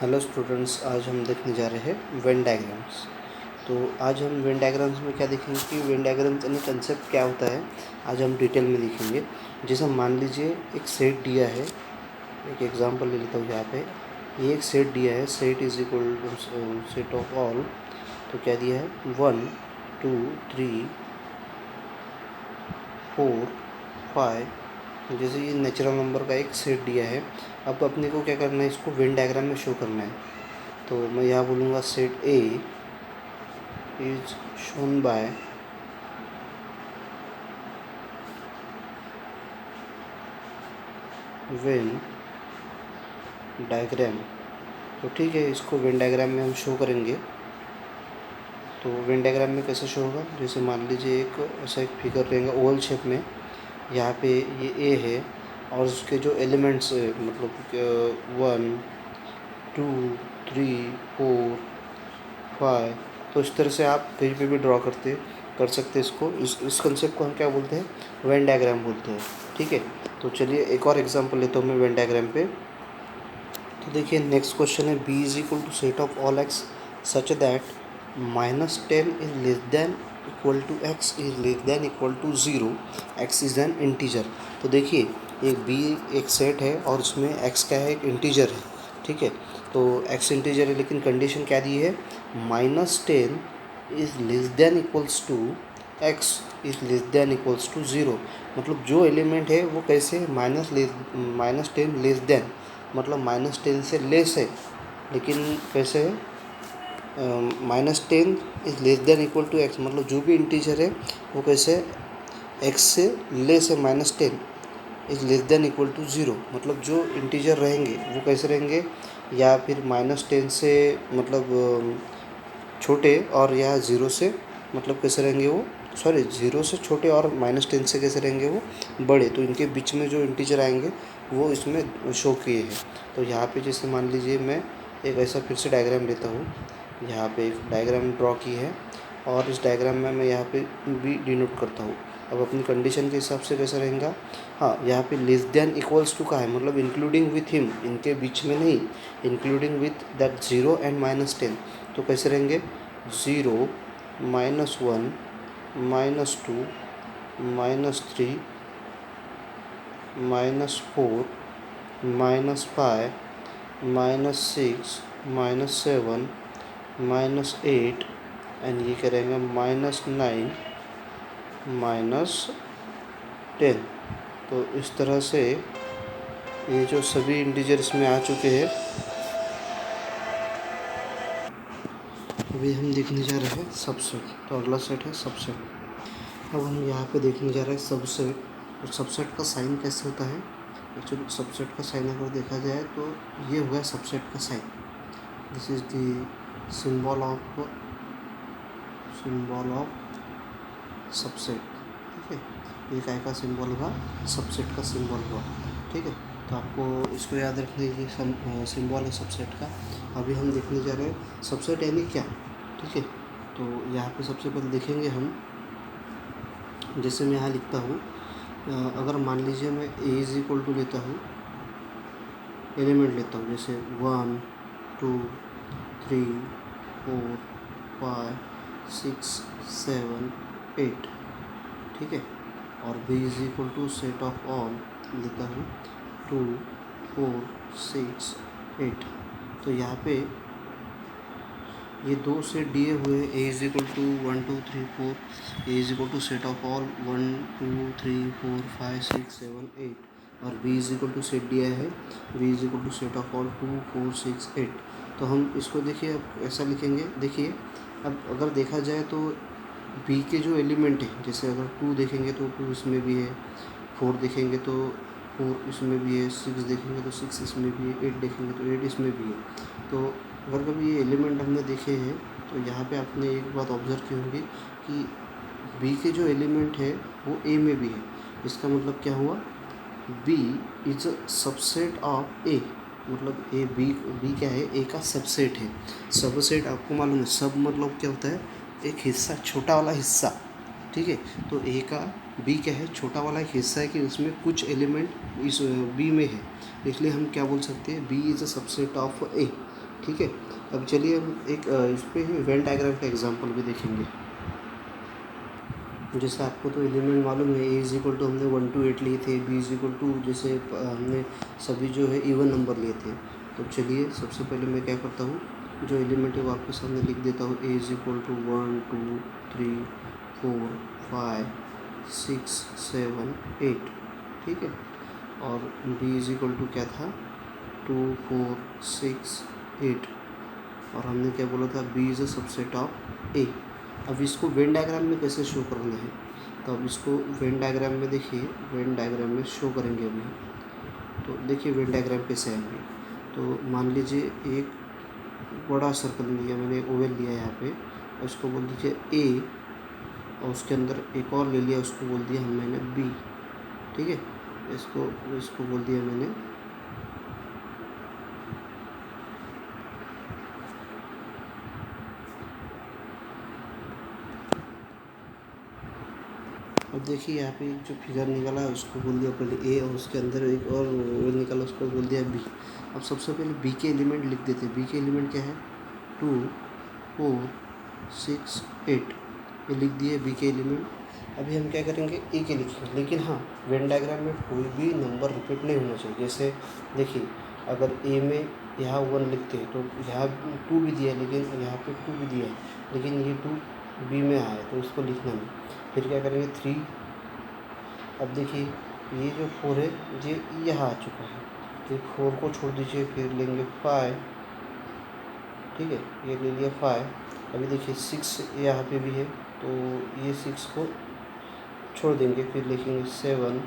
Hello students, आज हम देखने जा रहे हैं वेन डायग्राम्स। तो आज हम वेन डायग्राम्स में क्या देखेंगे कि वेन डायग्राम्स यानी कंसेप्ट क्या होता है, आज हम डिटेल में देखेंगे। जैसे मान लीजिए एक सेट दिया है, एक एग्जांपल ले लेता हूँ यहाँ पे। ये एक सेट दिया है, set is equal to set of all. तो क्या दिया है, 1 2 3 4 5। जैसे ये नेचुरल नंबर का एक सेट दिया है। अब अपने को क्या करना है, इसको वेन डायग्राम में शो करना है। तो मैं यहाँ बोलूँगा set A is shown by Venn diagram. तो ठीक है, इसको वेन डायग्राम में हम शो करेंगे। तो वेन डायग्राम में कैसे शो होगा, जैसे मान लीजिए एक ऐसा एक फिगर रहेगा ओवल शेप में। यहाँ पे ये ए है और उसके जो एलिमेंट्स मतलब 1 2 3 4 5। तो इस तरह से आप कहीं पे भी ड्रॉ कर सकते हैं इसको। इस कंसेप्ट को हम क्या बोलते हैं, वेन डायग्राम बोलते हैं। ठीक है, तो चलिए एक और एग्जांपल लेता हूँ मैं वेन डायग्राम पे। तो देखिए नेक्स्ट क्वेश्चन है, B is equal to set of all X such that -10 is less than equal to X is less than equal to 0, X is an integer. तो देखिए एक बी एक सेट है और उसमें एक्स क्या है, एक इंटीजर है। ठीक है, तो एक्स इंटीजर है लेकिन कंडीशन क्या दी है, -10 is less than equals to X is less than equals to 0। मतलब जो एलिमेंट है वो कैसे, -10 लेस देन, मतलब -10 से लेस है, लेकिन कैसे है, -10 is less than equal to X. मतलब जो भी इंटीजर है वो कैसे एक्स से लेस है, -10 is less than equal to 0। मतलब जो इंटीजर रहेंगे वो कैसे रहेंगे, या फिर -10 से मतलब छोटे, और या 0 से मतलब कैसे रहेंगे वो, सॉरी 0 से छोटे और -10 से कैसे रहेंगे वो बड़े। तो इनके बीच में जो इंटीजर आएंगे वो इसमें शो किए हैं। तो यहाँ पे जैसे मान लीजिए मैं एक ऐसा फिर से डायग्राम लेता हूँ। यहाँ पे एक डायग्राम ड्रॉ की है और इस डायग्राम में मैं यहाँ पे भी डिनोट करता हूँ। अब अपनी कंडीशन के हिसाब से कैसा रहेगा, हाँ यहाँ पे लेस देन इक्वल्स टू का है, मतलब इंक्लूडिंग विथ हिम, इनके बीच में नहीं, इंक्लूडिंग विथ दैट 0 एंड -10। तो कैसे रहेंगे, 0 -1 -2 -3 -4 -5 -6 -7 -8 एंड ये करेंगे -9 -10। तो इस तरह से ये जो सभी इंटीजर इसमें आ चुके हैं। अभी हम देखने जा रहे हैं सबसेट। तो अगला सेट है सबसेट। अब हम यहाँ पे देखने जा रहे हैं सबसेट। और सबसेट का साइन कैसे होता है, एक्चुअली सबसेट का साइन अगर देखा जाए तो ये हुआ सबसेट का sign. This is the symbol of subset. ठीक है, ये काय का सिंबल हुआ, सबसेट का सिंबल हुआ। ठीक है, तो आपको इसको याद रखने की सिंबल है सबसेट का। अभी हम देखने जा रहे हैं सबसेट यानी क्या। ठीक है, तो यहाँ पे सबसे पहले देखेंगे हम, जैसे मैं यहाँ लिखता हूँ, अगर मान लीजिए मैं ए इज इक्वल टू लेता हूँ, एलिमेंट लेता हूँ, जैसे 1 2 3 4 5 6 7 8। ठीक है, और B is equal to set of all लेता हूँ, 2 4 6 8। तो यहाँ पे ये दो सेट दिए हुए, A is equal to 1 2 3 4, A is equal to set of all 1 2 3 4 5 6 7 8, और B is equal to set दिया है, B is equal to set of all 2 4 6 8। तो हम इसको देखिए अब ऐसा लिखेंगे। देखिए अब अगर देखा जाए तो बी के जो एलिमेंट है, जैसे अगर 2 देखेंगे तो 2 इसमें भी है, 4 देखेंगे तो 4 इसमें भी है, 6 देखेंगे तो 6 इसमें भी है, 8 देखेंगे तो 8 इसमें भी है। तो अगर कभी ये एलिमेंट हमने देखे हैं तो यहाँ पे आपने एक बात ऑब्जर्व की होगी कि बी के जो एलिमेंट है वो ए में भी है। इसका मतलब क्या हुआ, B is a subset of A. मतलब ए बी क्या है, ए का सबसेट है। सबसेट आपको मालूम है, सब मतलब क्या होता है, एक हिस्सा, छोटा वाला हिस्सा। ठीक है, तो ए का बी क्या है, छोटा वाला एक हिस्सा है कि उसमें कुछ एलिमेंट इस बी में है, इसलिए हम क्या बोल सकते हैं, B is a subset of A. ठीक है। अब चलिए हम एक इस पे ही वेन डायग्राम का एग्जांपल भी देखेंगे। जैसे आपको तो एलिमेंट मालूम है, ए इज इक्वल टू हमने 1 to 8 लिए थे, बी इज इक्वल टू जैसे हमने सभी जो है इवन नंबर लिए थे। तो चलिए सबसे पहले मैं क्या करता हूँ, जो एलिमेंट है वो आपके सामने लिख देता हूँ। ए इज इक्वल टू 1 2 3 4 5 6 7 8, ठीक है। और बी इज इक्वल टू क्या था, 2 4 6 8। और हमने क्या बोला था, B is a subset of A. अब इसको वेन डायग्राम में कैसे शो करना है, तो अब इसको वेन डायग्राम में देखिए, वेन डायग्राम में शो करेंगे अभी। तो देखिए वेन डायग्राम कैसे आएंगे। तो मान लीजिए एक बड़ा सर्कल लिया मैंने, ओवल लिया यहाँ पे, और उसको बोल दीजिए ए, और उसके अंदर एक और ले लिया, उसको बोल दिया मैंने बी, ठीक है। इसको बोल दिया मैंने अब देखिए यहाँ पे जो फिगर निकला उसको बोल दिया पहले ए, और उसके अंदर एक और वो निकला उसको बोल दिया बी। अब सबसे पहले बी के एलिमेंट लिख देते हैं। बी के एलिमेंट क्या है, 2 4 6 8, ये लिख दिए बी के एलिमेंट। अभी हम क्या करेंगे, ए के लिखेंगे, लेकिन हाँ वेन डायग्राम में कोई भी नंबर रिपीट नहीं होना चाहिए। जैसे देखिए अगर ए में यहाँ 1 लिखते हैं तो यहाँ 2 भी दिया है, लेकिन यहाँ पे 2 भी दिया है, लेकिन ये 2 बी में आया तो इसको लिखना नहीं। फिर क्या करेंगे 3। अब देखिए ये जो 4 है ये यहाँ आ चुका है, तो 4 को छोड़ दीजिए, फिर लेंगे 5, ठीक है, ये ले लिया 5। अभी देखिए 6 यहाँ पे भी है, तो ये 6 को छोड़ देंगे, फिर लिखेंगे 7,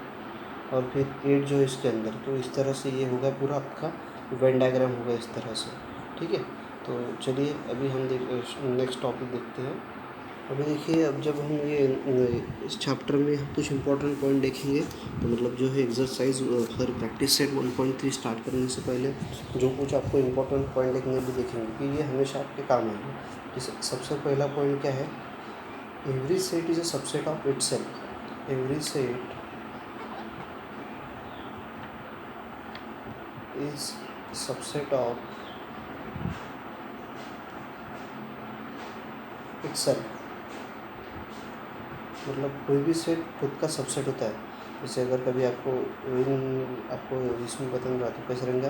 और फिर 8 जो है इसके अंदर। तो इस तरह से ये होगा पूरा आपका वेन डायग्राम होगा इस तरह से, ठीक है। तो चलिए अभी हम नेक्स्ट टॉपिक देखते हैं। अभी देखिए अब जब हम ये इस चैप्टर में हम कुछ इंपॉर्टेंट पॉइंट देखेंगे, तो मतलब जो है एक्सरसाइज हर प्रैक्टिस सेट 1.3 स्टार्ट करने से पहले जो कुछ आपको इंपॉर्टेंट पॉइंट देखने भी देखेंगे कि ये हमेशा आपके काम आएंगे। जैसे सबसे पहला पॉइंट क्या है, every set is a subset of itself. Every set is subset of itself. मतलब कोई भी सेट खुद का सबसेट होता है। जैसे अगर कभी आपको इसमें पता रहा तो कैसे रहेगा,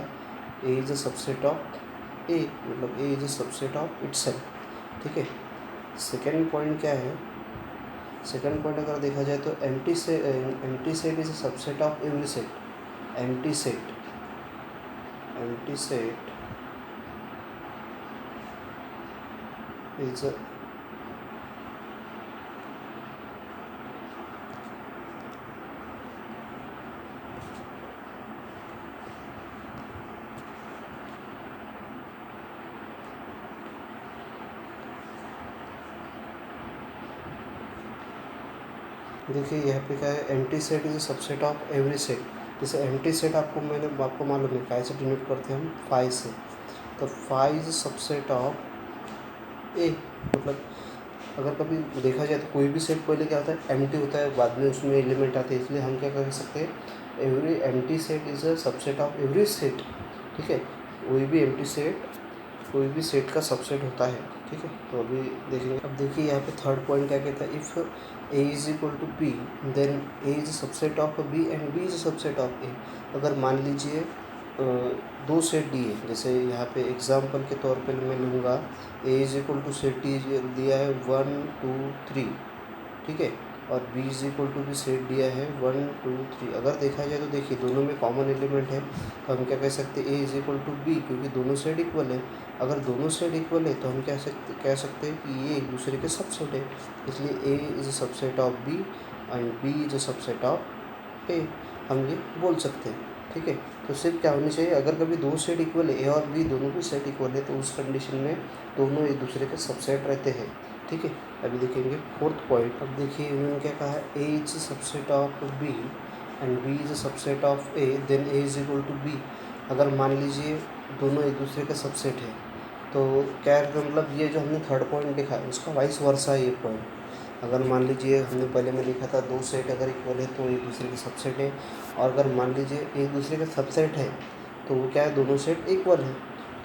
A is a subset of A, मतलब A is a subset of itself, ठीक है। सेकेंड पॉइंट क्या है, सेकेंड पॉइंट अगर देखा जाए तो empty set is a subset of every set. Empty set is देखिए यहाँ पे क्या है, empty set is a subset of every set. जैसे एम्प्टी सेट आपको मालूम है कैसे डिनोट करते हैं हम, 5 से। तो 5 इज सबसेट ऑफ ए। मतलब अगर कभी देखा जाए तो कोई भी सेट पहले क्या होता है, एम्प्टी होता है, बाद में उसमें एलिमेंट आते हैं, इसलिए हम क्या कर सकते हैं, every empty set is a subset of every set, ठीक है। कोई भी एम्प्टी सेट कोई भी सेट का सबसेट होता है, ठीक है। तो अभी देखेंगे। अब देखिए यहाँ पे थर्ड पॉइंट क्या कहता है, if A is equal to B then A is subset of B and B is subset of A. अगर मान लीजिए दो सेट दिए, जैसे यहाँ पे एग्जांपल के तौर पे मैं लूँगा, ए इज इक्वल टू सेट दिया है 1 2 3, ठीक है, और बी इज इक्वल टू भी सेट दिया है 1 2 3। अगर देखा जाए तो देखिए दोनों में कॉमन एलिमेंट है, तो हम क्या कह सकते हैं, ए इज इक्वल टू बी, क्योंकि दोनों सेट इक्वल है। अगर दोनों सेट इक्वल है तो हम कह सकते हैं कि ये एक दूसरे के सबसेट है, इसलिए A is a subset of B and B is a subset of A, हम ये बोल सकते हैं, ठीक है। तो सिर्फ क्या होनी चाहिए, अगर कभी दो सेट इक्वल है, ए और बी दोनों भी सेट इक्वल है, तो उस कंडीशन में दोनों एक दूसरे के सबसेट रहते हैं, ठीक है। अभी देखेंगे फोर्थ पॉइंट। अब देखिए उन्होंने क्या कहा है, A is subset of B and B is subset of A, then A is equal to B. अगर मान लीजिए दोनों एक दूसरे का सबसेट है, तो क्या मतलब ये जो हमने थर्ड पॉइंट लिखा है उसका वाइस वर्सा है ये पॉइंट। अगर मान लीजिए हमने पहले में लिखा था दो सेट अगर इक्वल है तो एक दूसरे के सबसेट है, और अगर मान लीजिए एक दूसरे का सबसेट है तो वो क्या है, दोनों सेट इक्वल है।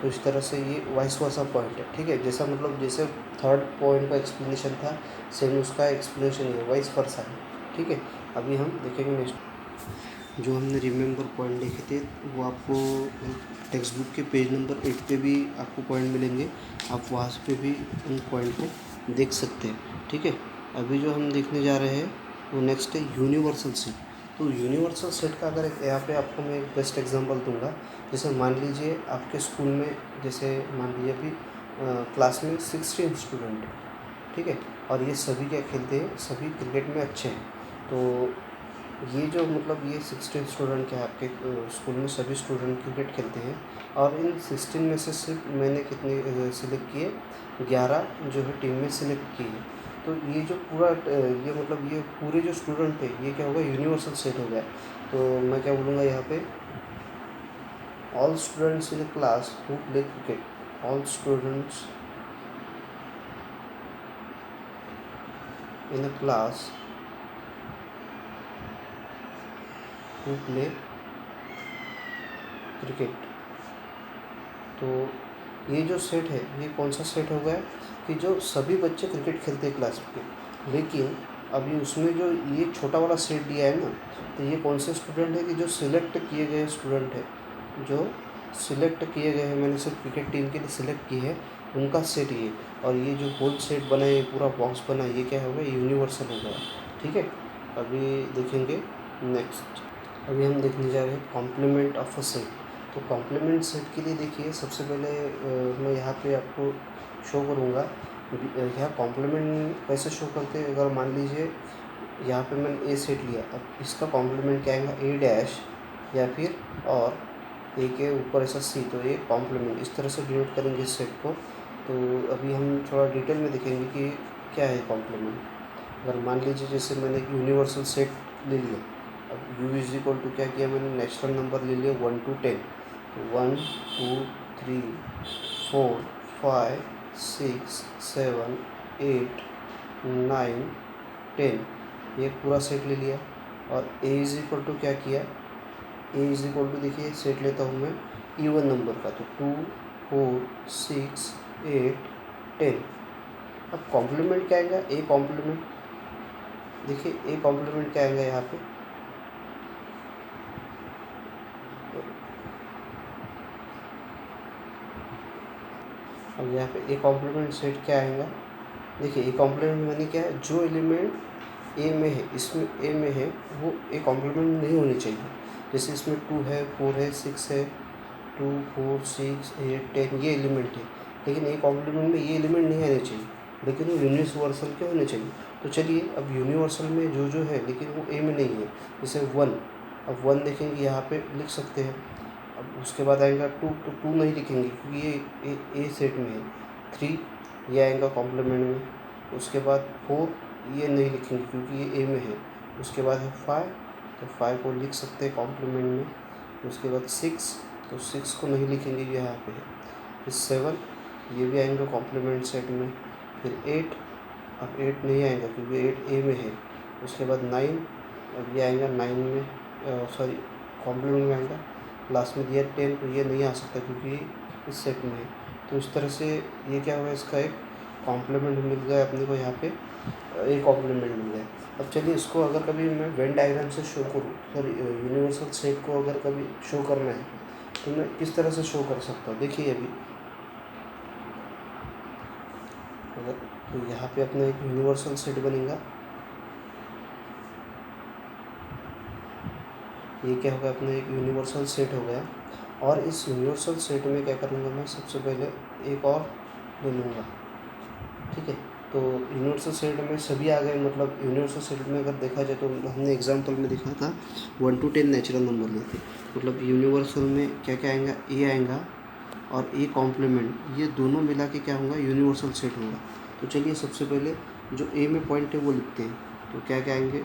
तो इस तरह से ये वाइस वर्सा पॉइंट है, ठीक है। जैसा मतलब जैसे थर्ड पॉइंट का एक्सप्लेनेशन था, सेम उसका एक्सप्लेनेशन है, वाइस वर्सा है, ठीक है। अभी हम देखेंगे नेक्स्ट जो हमने रिमेंबर पॉइंट देखे थे, वो आपको टेक्स्ट बुक के पेज नंबर 8 पे भी आपको पॉइंट मिलेंगे, आप वहाँ पे भी उन पॉइंट को देख सकते हैं, ठीक है। अभी जो हम देखने जा रहे हैं वो नेक्स्ट है यूनिवर्सल सेट। तो यूनिवर्सल सेट का अगर यहाँ पे आपको मैं एक बेस्ट एग्जांपल दूंगा, जैसे मान लीजिए आपके स्कूल में, जैसे मान लीजिए अभी क्लास में 16 स्टूडेंट है, ठीक है, और ये सभी क्या खेलते हैं, सभी क्रिकेट में अच्छे हैं। तो ये जो मतलब ये 16 स्टूडेंट क्या आपके स्कूल में सभी स्टूडेंट क्रिकेट खेलते हैं, और इन 16 में से सिर्फ मैंने कितने सिलेक्ट किए, 11 जो है टीम में सिलेक्ट किए। तो ये जो पूरा ये मतलब ये पूरे जो स्टूडेंट थे, ये क्या होगा, यूनिवर्सल सेट हो गया। तो मैं क्या बोलूँगा यहाँ पे, all students in class who play cricket, all students in a class who play cricket. तो ये जो सेट है, ये कौन सा सेट हो गया कि जो सभी बच्चे क्रिकेट खेलते हैं क्लास के, लेकिन अभी उसमें जो ये छोटा वाला सेट दिया है ना, तो ये कौन से स्टूडेंट है कि जो सिलेक्ट किए गए स्टूडेंट है, जो सिलेक्ट किए गए हैं, मैंने सिर्फ क्रिकेट टीम के लिए सिलेक्ट की है, उनका सेट ये। और ये जो होल सेट बना है, ये पूरा बॉक्स बना है, ये क्या होगा, यूनिवर्सल हो गया, ठीक है। अभी देखेंगे नेक्स्ट, अभी हम देखने जा रहे हैं कॉम्प्लीमेंट ऑफ अ सेट। तो कॉम्प्लीमेंट सेट के लिए देखिए, सबसे पहले मैं यहाँ पे आपको शो करूँगा यहाँ कॉम्प्लीमेंट कैसे शो करते हैं। अगर मान लीजिए यहाँ पे मैंने ए सेट लिया, अब इसका कॉम्प्लीमेंट क्या आएगा, ए डैश या फिर और ए के ऊपर ऐसा सी, तो ये कॉम्प्लीमेंट इस तरह से डिनोट करेंगे इस सेट को। तो अभी हम थोड़ा डिटेल में देखेंगे कि क्या है कॉम्प्लीमेंट। अगर मान लीजिए जैसे मैंने एक यूनिवर्सल सेट ले लिया, अब यू इज इक्वल टू क्या किया मैंने, नेचुरल नंबर ले लिया 1 to 10, तो 1 2 3 4 5 6 7 8 9 10, ये पूरा सेट ले लिया। और ए इज इक्वल टू क्या किया, ए इज इक्वल टू देखिए सेट लेता हूँ मैं इवन नंबर का, तो 2 4 6 8 10। अब कॉम्प्लीमेंट क्या आएगा, ए कॉम्प्लीमेंट, देखिए ए कॉम्प्लीमेंट क्या आएगा यहाँ पे, अब यहाँ पे ए कॉम्प्लीमेंट सेट क्या आएगा, देखिए ए कॉम्प्लीमेंट मैंने क्या है, जो एलिमेंट ए में है, इसमें ए में है, वो ए कॉम्प्लीमेंट नहीं होनी चाहिए। जैसे इसमें 2 है, 4 है, 6 है, 2 4 6 8 10 ये एलिमेंट है, लेकिन ए कॉम्प्लीमेंट में ये एलिमेंट नहीं आने चाहिए, लेकिन वो यूनिवर्सल के होने चाहिए। तो चलिए अब यूनिवर्सल में जो है, लेकिन वो ए में नहीं है, जैसे 1, अब 1 देखेंगे यहाँ पे लिख सकते हैं। अब उसके बाद आएगा 2, तो 2 नहीं लिखेंगे क्योंकि ये ए सेट में है। 3 ये आएगा कॉम्प्लीमेंट में। उसके बाद 4 ये नहीं लिखेंगे क्योंकि ये ए में है। उसके बाद है 5, तो 5 को लिख सकते हैं कॉम्प्लीमेंट में। उसके बाद 6, तो 6 को नहीं लिखेंगे, ये यहाँ पे है। फिर 7 ये भी आएंगे कॉम्प्लीमेंट सेट में। फिर 8, अब 8 नहीं आएगा क्योंकि 8 ए में है। उसके बाद 9, अब ये आएगा 9 में, सॉरी कॉम्प्लीमेंट में आएगा। लास्ट में दिया 10, तो ये नहीं आ सकता क्योंकि इस सेट में है। तो इस तरह से ये क्या होगा, इसका एक कॉम्प्लीमेंट मिल गया अपने को, यहाँ पे एक कॉम्प्लीमेंट मिल गया। अब चलिए इसको अगर कभी मैं वेन डायग्राम से शो करूँ, सॉरी यूनिवर्सल सेट को अगर कभी शो करना है तो मैं किस तरह से शो कर सकता हूँ। देखिए अभी अगर तो यहाँ पे अपना एक यूनिवर्सल सेट बनेगा, ये क्या होगा, अपना एक यूनिवर्सल सेट हो गया। और इस यूनिवर्सल सेट में क्या करूँगा मैं, सबसे पहले एक और ले लूँगा, ठीक है। तो यूनिवर्सल सेट में सभी आ गए, मतलब यूनिवर्सल सेट में अगर देखा जाए तो हमने एग्जांपल में देखा था 1 to 10 नेचुरल नंबर लेते, मतलब यूनिवर्सल में क्या क्या आएगा, ए आएगा और ए कॉम्प्लीमेंट, ये दोनों मिला के क्या होगा, यूनिवर्सल सेट होगा। तो चलिए सबसे पहले जो ए में पॉइंट है वो लिखते हैं। तो क्या क्या आएंगे,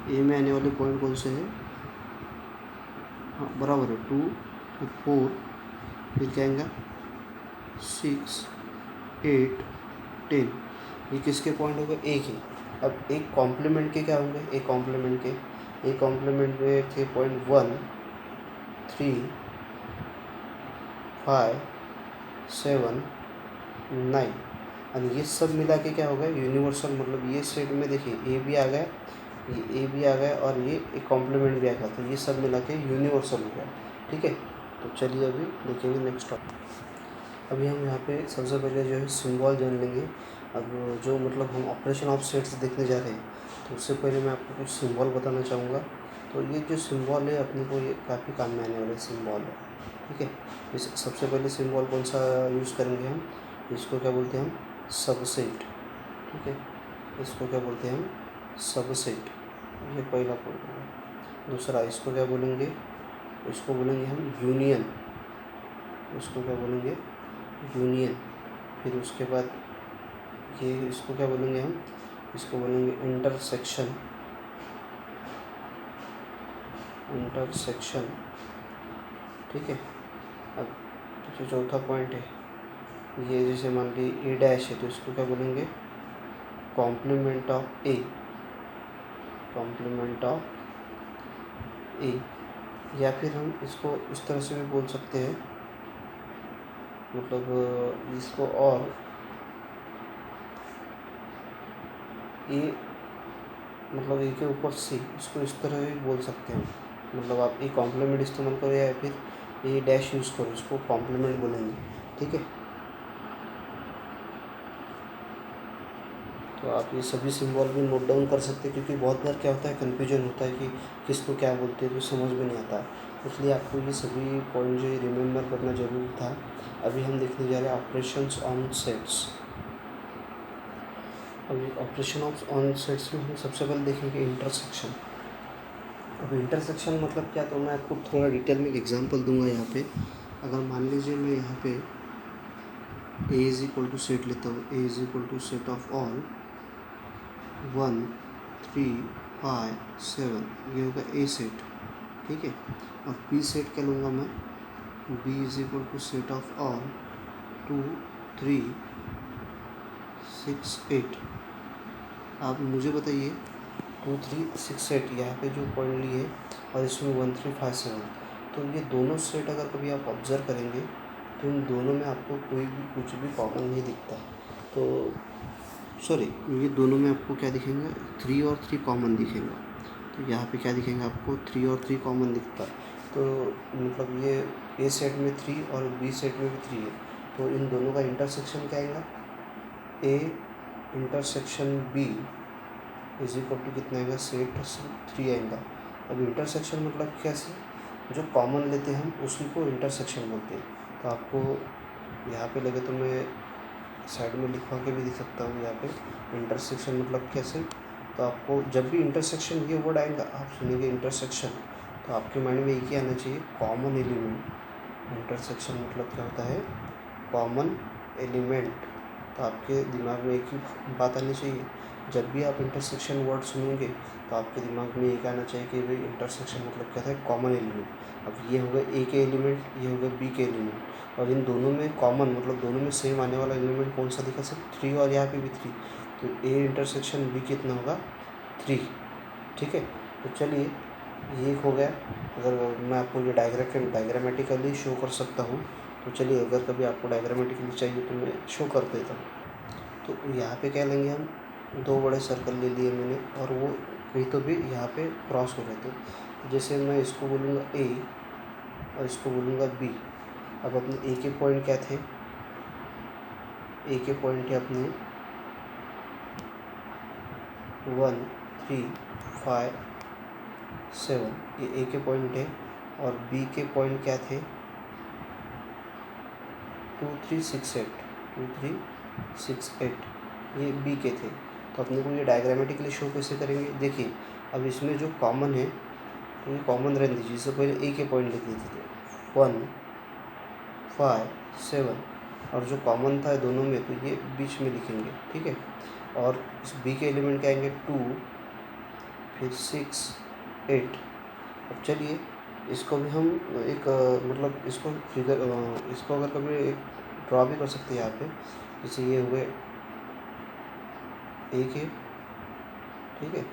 ए में आने वाले पॉइंट कौन से हैं, हाँ बराबर है, 2 फिर 4 फिर क्या आएगा 6 8 10, ये किसके पॉइंट हो गए, ए के। अब एक कॉम्प्लीमेंट के क्या होंगे, एक कॉम्प्लीमेंट के, एक कॉम्प्लीमेंट में थे पॉइंट 1 3 5 7 9 और ये सब मिला के क्या होगा यूनिवर्सल, मतलब ये सेट में देखिए ए भी आ गया, ये ए भी आ गया और ये एक कॉम्प्लीमेंट भी आ गया, तो ये सब मिला के यूनिवर्सल हो गया। ठीक है, तो चलिए अभी देखेंगे नेक्स्ट टॉपिक। अभी हम यहाँ पे सबसे पहले जो है सिंबल जान लेंगे। अब जो मतलब हम ऑपरेशन ऑफ सेट्स देखने जा रहे हैं, तो उससे पहले मैं आपको कुछ सिंबल बताना चाहूँगा। तो ये जो सिंबल है अपने को ये काफ़ी काम में आने वाले सिंबल है। ठीक है, इस सबसे पहले सिंबल कौन सा यूज़ करेंगे हम, इसको क्या बोलते हैं हम, सबसेट। ठीक है, इसको क्या बोलते हैं हम, सबसेट। ये पहला पॉइंट होगा। दूसरा इसको क्या बोलेंगे, इसको बोलेंगे हम यूनियन। इसको क्या बोलेंगे, यूनियन। फिर उसके बाद ये इसको क्या बोलेंगे हम, इसको बोलेंगे इंटरसेक्शन। इंटरसेक्शन। ठीक है, अब जो चौथा पॉइंट है, ये जैसे मान ली ए डैश है तो इसको क्या बोलेंगे, complement of A. Complement of A, या फिर हम इसको इस तरह से भी बोल सकते हैं, मतलब इसको और ए, मतलब ए के ऊपर सी, इसको इस तरह भी बोल सकते हैं। मतलब आप ए कॉम्प्लीमेंट इस्तेमाल करो या फिर ए डैश यूज़ करो, इसको कॉम्प्लीमेंट बोलेंगे। ठीक है, तो आप ये सभी सिंबल भी नोट डाउन कर सकते हैं, क्योंकि बहुत बार क्या होता है कन्फ्यूजन होता है कि किसको क्या बोलते हैं, तो समझ में नहीं आता, इसलिए आपको ये सभी पॉइंट जो है रिमेंबर करना ज़रूरी था। अभी हम देखने जा रहे हैं ऑपरेशंस ऑन सेट्स। अभी ऑपरेशन ऑफ ऑन सेट्स में हम सबसे पहले देखेंगे इंटरसेक्शन। अब इंटरसेक्शन मतलब क्या, तो मैं आपको थोड़ा डिटेल में एग्जांपल दूंगा यहाँ पे। अगर मान लीजिए मैं यहाँ पे A is equal to set लेता हूँ, A is equal to set of all 1 3 5 7, ये होगा ए सेट। ठीक है, और बी सेट क्या लूँगा मैं, B is equal to set of all 2 3 6 8। आप मुझे बताइए 2 3 6 8 यहाँ पे जो पॉइंट लिए और इसमें 1 3 5 7, तो ये दोनों सेट अगर कभी आप ऑब्ज़र्व करेंगे तो इन दोनों में आपको कोई भी कुछ भी कॉमन नहीं दिखता। तो सॉरी, ये दोनों में आपको क्या दिखेंगे, 3 और 3 कॉमन दिखेगा। तो यहाँ पे क्या दिखेंगे आपको, 3 और 3 कॉमन दिखता है। तो मतलब ये ए सेट में 3 और बी सेट में भी 3 है, तो इन दोनों का इंटरसेक्शन क्या आएगा, A intersection B is equal to कितना आएगा, सेट 3 आएगा। अब इंटरसेक्शन मतलब कैसे, जो कॉमन लेते हैं हम उसी को इंटरसेक्शन बोलते हैं। तो आपको यहाँ पे लगे तो मैं साइड में लिखवा के भी दिख सकता हूँ यहाँ पे, इंटरसेक्शन मतलब कैसे। तो आपको जब भी इंटरसेक्शन ये वर्ड आएगा, आप सुनेंगे इंटरसेक्शन, तो आपके माइंड में एक ही आना चाहिए, कॉमन एलिमेंट। इंटरसेक्शन मतलब क्या होता है, कॉमन एलिमेंट। तो आपके दिमाग में एक ही बात आनी चाहिए, जब भी आप इंटरसेक्शन वर्ड सुनेंगे तो आपके दिमाग में एक आना चाहिए कि भाई इंटरसेक्शन मतलब क्या है, कॉमन एलिमेंट। अब ये होगा ए के एलिमेंट, ये होगा बी के एलिमेंट, और इन दोनों में कॉमन मतलब दोनों में सेम आने वाला एलिमेंट कौन सा दिखा, सर 3, और यहाँ पे भी 3, तो ए इंटरसेक्शन बी कितना होगा, 3। ठीक है, तो चलिए ये हो गया। अगर मैं आपको ये डायग्रामेटिकली शो कर सकता हूँ, तो चलिए अगर कभी आपको डायग्रामेटिकली चाहिए तो मैं शो कर देता हूँ। तो यहाँ पे क्या लेंगे हम, 2 बड़े सर्कल ले लिए मैंने, और वो कहीं तो भी यहाँ पे क्रॉस हो रहे थे। जैसे मैं इसको बोलूँगा ए और इसको बोलूँगा बी। अब अपने ए के पॉइंट क्या थे, ए के पॉइंट थे अपने 1 3 5 7, ये ए के पॉइंट है, और बी के पॉइंट क्या थे, 2 3 6 8, 2 3 6 8, ये बी के थे। तो अपने को ये डायग्रामेटिकली शो कैसे करेंगे, देखिए अब इसमें जो कॉमन है तो ये कॉमन रहने दीजिए। इससे पहले ए के पॉइंट लिख देते थे 1 5 7, और जो कॉमन था दोनों में तो ये बीच में लिखेंगे। ठीक है, और इस बी के एलिमेंट क्या आएंगे, 2 फिर 6 8। अब चलिए इसको भी हम एक मतलब इसको फिगर इसको अगर कभी एक ड्रॉ भी कर सकते हैं यहाँ पे, जैसे ये हुए ए के, ठीक है,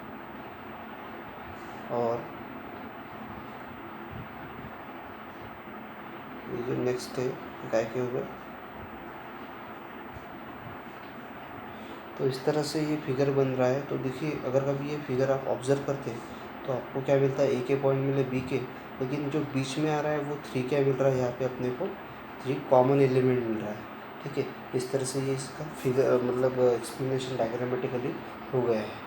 और ये जो नेक्स्ट है काय के हो गए। तो इस तरह से ये फिगर बन रहा है। तो देखिए अगर कभी ये फिगर आप ऑब्जर्व करते हैं तो आपको क्या मिलता है, ए के पॉइंट मिले बी के, लेकिन जो बीच में आ रहा है वो 3 क्या मिल रहा है, यहाँ पे अपने को 3 कॉमन एलिमेंट मिल रहा है। ठीक है, इस तरह से ये इसका फिगर मतलब एक्सप्लेनेशन डायग्रामेटिकली हो गया है।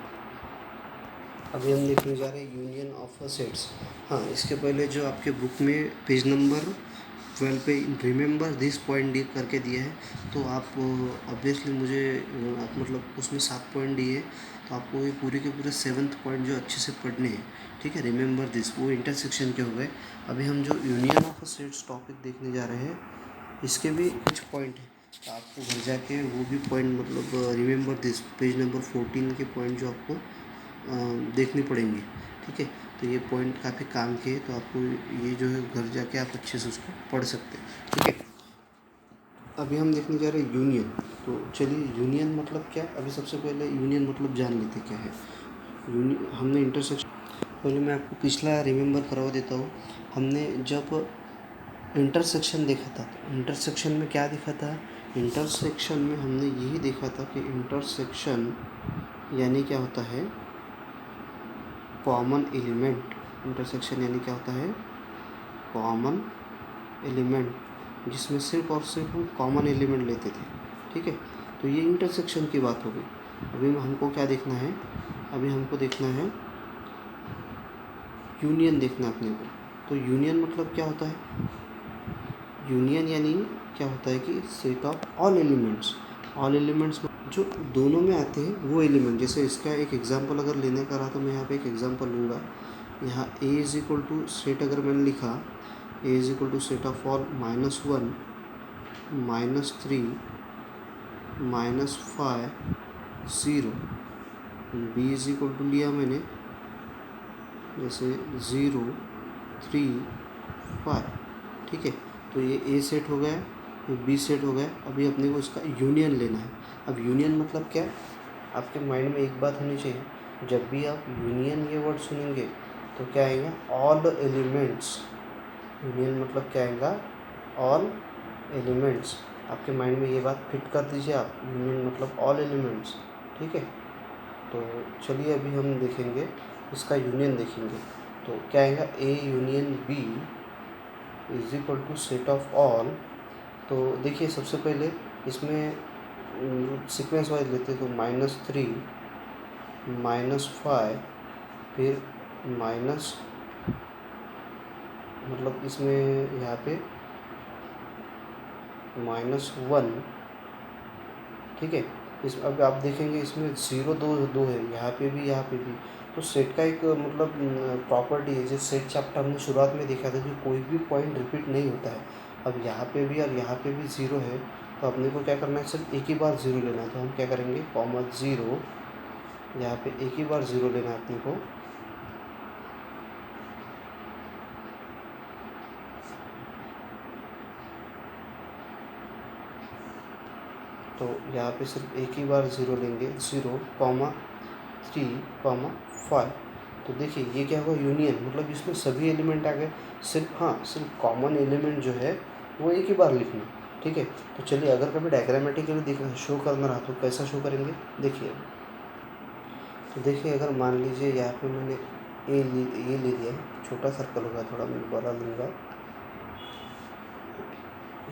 अभी हम देखने जा रहे हैं यूनियन ऑफ सेट्स। हाँ, इसके पहले जो आपके बुक में पेज नंबर 12 पे रिमेंबर दिस पॉइंट डी करके दिया है, तो आप ऑब्वियसली मुझे आप मतलब उसमें 7 पॉइंट दिए, तो आपको ये पूरे के पूरे 7th पॉइंट जो अच्छे से पढ़ने हैं। ठीक है, रिमेंबर दिस वो इंटरसेक्शन के हो गए। अभी हम जो यूनियन ऑफ सेट्स टॉपिक देखने जा रहे हैं, इसके भी कुछ पॉइंट हैं, तो आपको घर जाके वो भी पॉइंट मतलब रिमेंबर दिस पेज नंबर 14 के पॉइंट जो आपको देखनी पड़ेंगी। ठीक है, तो ये पॉइंट काफ़ी काम के हैं, तो आपको ये जो है घर जाके आप अच्छे से उसको पढ़ सकते हैं। ठीक है, अभी हम देखने जा रहे हैं यूनियन। तो चलिए यूनियन मतलब क्या, अभी सबसे पहले यूनियन मतलब जान लेते क्या है। यूनियन हमने इंटरसेक्शन, पहले मैं आपको पिछला रिमेंबर करवा देता हूँ। हमने जब इंटरसेक्शन देखा था, तो इंटरसेक्शन में क्या देखा था, इंटरसेक्शन में हमने यही देखा था कि इंटरसेक्शन यानी क्या होता है, कॉमन एलिमेंट। इंटरसेक्शन यानी क्या होता है, कॉमन एलिमेंट, जिसमें सिर्फ और सिर्फ हम कॉमन एलिमेंट लेते थे। ठीक है, तो ये इंटरसेक्शन की बात हो गई। अभी हमको क्या देखना है, अभी हमको देखना है यूनियन देखना है अपने को। तो यूनियन मतलब क्या होता है, यूनियन यानी क्या होता है कि set of all elements. All elements जो दोनों में आते हैं वो एलिमेंट। जैसे इसका एक एग्जांपल अगर लेने का रहा तो मैं यहाँ पे एक एग्जांपल लूँगा। यहाँ A is equal to set, अगर मैंने लिखा A is equal to set of all -1 -3 -5 0, B is equal to लिया मैंने जैसे 0 3 5। ठीक है, तो ये ए सेट हो गया, ये बी सेट हो गया। अभी अपने को इसका यूनियन लेना है। अब यूनियन मतलब क्या, आपके माइंड में एक बात होनी चाहिए, जब भी आप यूनियन ये वर्ड सुनेंगे तो क्या आएगा, ऑल एलिमेंट्स। यूनियन मतलब क्या आएगा, ऑल एलिमेंट्स। आपके माइंड में ये बात फिट कर दीजिए आप, यूनियन मतलब ऑल एलिमेंट्स। ठीक है, तो चलिए अभी हम देखेंगे इसका यूनियन देखेंगे। तो क्या आएगा, A union B is equal to set of all. तो देखिए सबसे पहले इसमें सीक्वेंस वाइज लेते हैं, तो -3 -5 फिर माइनस, मतलब इसमें यहाँ पे -1। ठीक है, इस अब आप देखेंगे इसमें 0 2 है, यहाँ पे भी यहाँ पे भी। तो सेट का एक मतलब प्रॉपर्टी है, जैसे सेट चैप्टर हमने शुरुआत में देखा था कि कोई भी पॉइंट रिपीट नहीं होता है। अब यहाँ पे भी और यहाँ पे भी 0 है, तो अपने को क्या करना है, सिर्फ एक ही बार 0 लेना है। तो हम क्या करेंगे, -0, यहाँ पे एक ही बार 0 लेना है अपने को। तो यहाँ पे सिर्फ एक ही बार 0 लेंगे, 0, 3, 5। तो देखिए ये क्या होगा, यूनियन मतलब इसमें सभी एलिमेंट आ गए, सिर्फ हाँ सिर्फ कॉमन एलिमेंट जो है वो एक ही बार लिखना। ठीक है, तो चलिए अगर कभी डायग्रामेटिकली दिख शो करना रहा तो कैसा शो करेंगे, देखिए। तो देखिए अगर मान लीजिए यहाँ पे मैंने ये ले लिया, छोटा सर्कल होगा, थोड़ा मैं बड़ा लूँगा,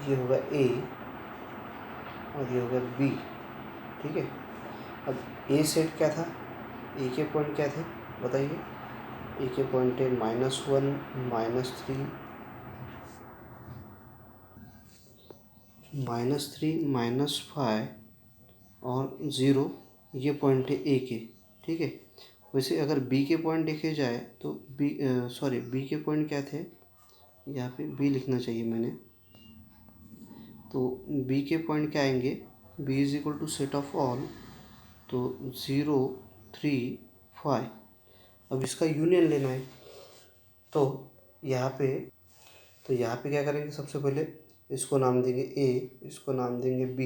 ये होगा ए और ये होगा बी। ठीक है, अब ए सेट क्या था, ए के पॉइंट क्या थे बताइए, ए के पॉइंट है -1 -3 -5 और 0, ये पॉइंट है ए के। ठीक है, वैसे अगर बी के पॉइंट देखे जाए तो बी के पॉइंट क्या थे, यहाँ पे बी लिखना चाहिए मैंने। तो बी के पॉइंट क्या आएंगे, B is equal to set of all, तो 0 3 5। अब इसका यूनियन लेना है, तो यहाँ पे क्या करेंगे, सबसे पहले इसको नाम देंगे ए, इसको नाम देंगे बी।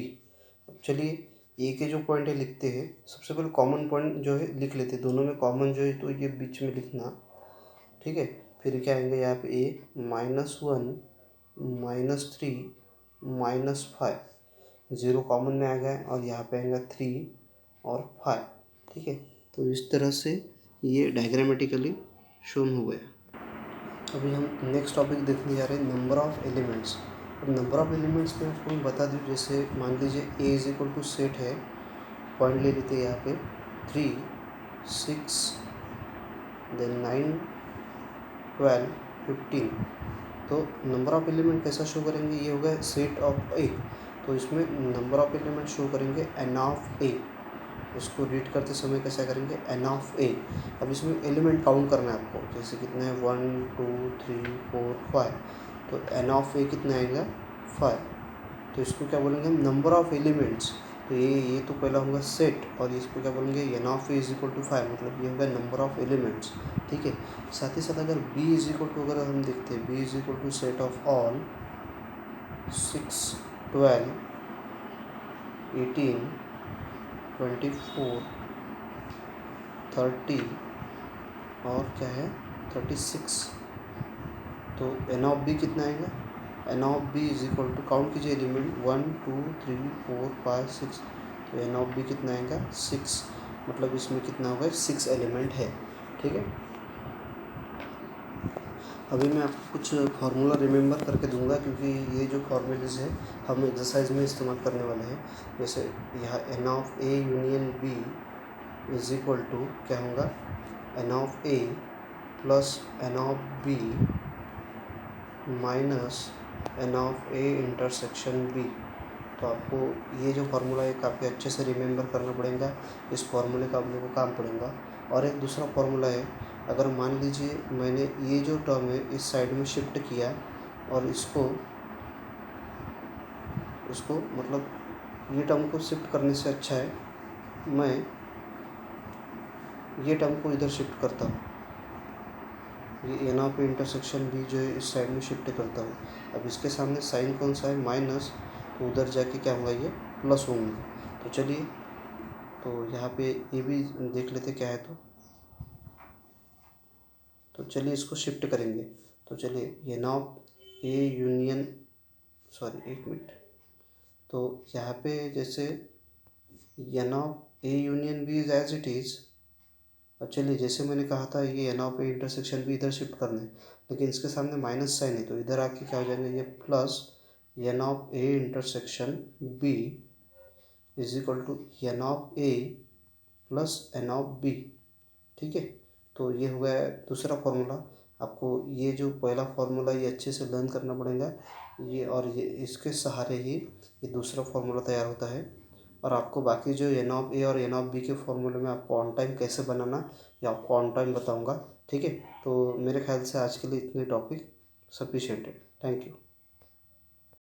अब चलिए ए के जो पॉइंट है लिखते हैं, सबसे पहले कॉमन पॉइंट जो है लिख लेते हैं, दोनों में कॉमन जो है तो ये बीच में लिखना। ठीक है, फिर क्या आएंगे यहाँ पे ए -1 -3 -5, 0 कॉमन में आ गया और यहाँ पे आएगा 3 और 5। ठीक है, तो इस तरह से ये डायग्रामेटिकली शोन हो गया। अभी हम नेक्स्ट टॉपिक देखने जा रहे हैं, नंबर ऑफ़ एलिमेंट्स। अब नंबर ऑफ़ एलिमेंट्स में आपको मैं बता दूँ, जैसे मान लीजिए ए इज इक्वल टू सेट है, पॉइंट ले लेते हैं यहाँ पे 3 6 देन 9 12 15। तो नंबर ऑफ़ एलिमेंट कैसा शो करेंगे, ये होगा सेट ऑफ ए, तो इसमें नंबर ऑफ़ एलिमेंट शो करेंगे एन ऑफ ए। उसको रीड करते समय कैसा करेंगे, एन ऑफ ए। अब इसमें एलिमेंट काउंट करना है आपको, जैसे कितने हैं 1 2 3 4 5, तो एन ऑफ ए कितना आएगा 5। तो इसको क्या बोलेंगे हम, नंबर ऑफ़ एलिमेंट्स। तो ये तो पहला होगा सेट, और इसको क्या बोलेंगे, n of A is equal to 5, मतलब ये होगा नंबर ऑफ़ एलिमेंट्स। ठीक है, साथ ही साथ अगर बी इज इक्वल टू, अगर हम देखते हैं B is equal to set of all 6 12 18 24 30 और क्या है 36, तो एन ऑफ बी कितना आएगा, n of B is equal to, count कीजिए एलिमेंट 1 2 3 4 5 6, तो एन ऑफ बी कितना आएगा 6, मतलब इसमें कितना होगा 6 एलिमेंट है। ठीक है, अभी मैं आपको कुछ फार्मूला रिमेंबर करके दूंगा, क्योंकि ये जो फार्मूलेज है हम एक्सरसाइज में इस्तेमाल करने वाले हैं। जैसे यहाँ n of A union B is equal to क्या होगा, n of A plus n of B minus n of A intersection B. तो आपको ये जो फार्मूला है काफ़ी अच्छे से रिमेंबर करना पड़ेगा, इस फार्मूले का आप लोगों को काम पड़ेगा। और एक दूसरा फार्मूला है, अगर मान लीजिए मैंने ये जो टर्म है इस साइड में शिफ्ट किया, और इसको मतलब ये टर्म को शिफ्ट करने से अच्छा है मैं ये टर्म को इधर शिफ्ट करता हूँ, ये n of A intersection B जो है इस साइड में शिफ्ट करता हूँ। अब इसके सामने साइन कौन सा है, माइनस, तो उधर जाके क्या होगा, ये प्लस होंगे। तो चलिए, तो यहाँ पे ये भी देख लेते क्या है, तो चलिए इसको शिफ्ट करेंगे। तो चलिए n of A union, sorry एक मिनट, तो यहाँ पे जैसे n of A union B is as it is. अब चलिए, जैसे मैंने कहा था ये एन ऑफ ए इंटरसेक्शन भी इधर शिफ्ट करना है, लेकिन इसके सामने माइनस साइन है, तो इधर आके क्या हो जाएगा, ये plus n of A intersection B is equal to n of A plus n of B. ठीक है, तो ये हो गया दूसरा फार्मूला। आपको ये जो पहला फार्मूला ये अच्छे से लर्न करना पड़ेगा, ये और ये इसके सहारे ही ये दूसरा फार्मूला तैयार होता है। और आपको बाकी जो एन ऑफ ए और एन ऑफ बी के फार्मूले में आपको ऑन टाइम कैसे बनाना, ये आपको ऑन टाइम बताऊंगा। ठीक है, तो मेरे ख्याल से आज के लिए इतने टॉपिक सफिशिएंट है। Thank you.